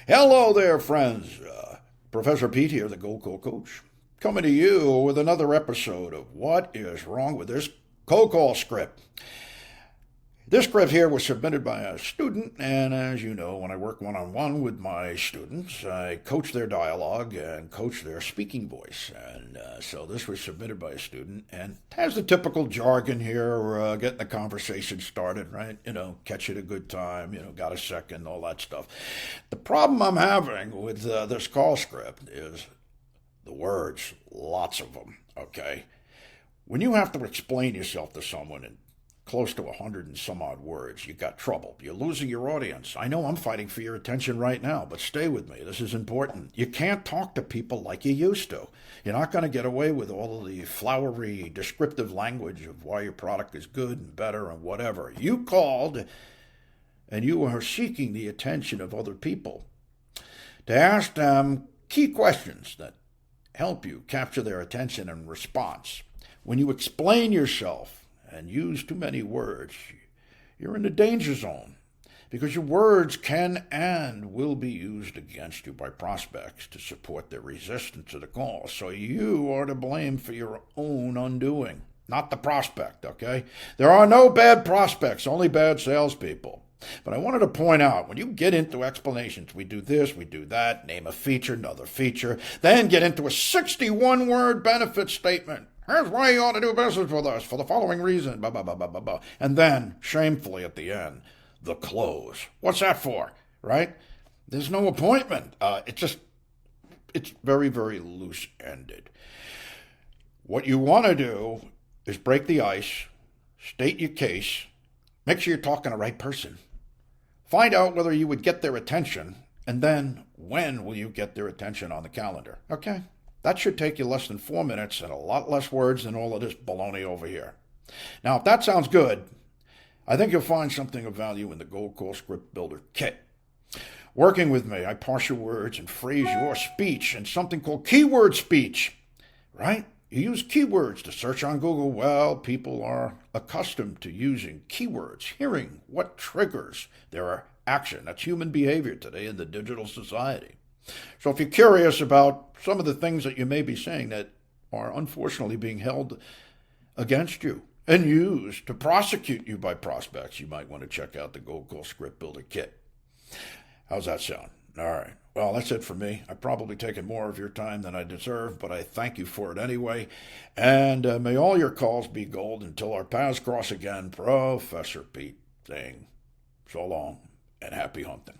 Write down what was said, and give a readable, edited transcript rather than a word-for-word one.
Hello there, friends. Professor Pete here, the Gold Call Coach, coming to you with another episode of What is Wrong with This Cold Call Script. This script here was submitted by a student, and as you know, when I work one-on-one with my students, I coach their dialogue and coach their speaking voice. And so this was submitted by a student and has the typical jargon here, getting the conversation started, right? Catch it a good time, got a second, all that stuff. The problem I'm having with this call script is the words, lots of them, okay? When you have to explain yourself to someone in close to 100 and some odd words, you got trouble. You're losing your audience. I know I'm fighting for your attention right now, but stay with me. This is important. You can't talk to people like you used to. You're not going to get away with all of the flowery, descriptive language of why your product is good and better and whatever. You called and you are seeking the attention of other people to ask them key questions that help you capture their attention and response. When you explain yourself and use too many words, you're in the danger zone because your words can and will be used against you by prospects to support their resistance to the call. So you are to blame for your own undoing, not the prospect, okay? There are no bad prospects, only bad salespeople. But I wanted to point out, when you get into explanations, we do this, we do that, name a feature, another feature, then get into a 61-word benefit statement. Here's why you ought to do business with us for the following reason, blah, blah, blah, blah, blah, blah. And then, shamefully at the end, the close. What's that for, right? There's no appointment. It's very, very loose-ended. What you want to do is break the ice, state your case, make sure you're talking to the right person. Find out whether you would get their attention, and then when will you get their attention on the calendar, okay? That should take you less than 4 minutes and a lot less words than all of this baloney over here. Now, if that sounds good, I think you'll find something of value in the Gold Call Script Builder Kit. Working with me, I parse your words and phrase your speech in something called keyword speech, right? You use keywords to search on Google. Well, people are accustomed to using keywords, hearing what triggers their action. That's human behavior today in the digital society. So if you're curious about some of the things that you may be saying that are unfortunately being held against you and used to prosecute you by prospects, you might want to check out the Gold Call Script Builder Kit. How's that sound? All right. Well, that's it for me. I've probably taken more of your time than I deserve, but I thank you for it anyway. And may all your calls be gold until our paths cross again. Professor Pete saying so long and happy hunting.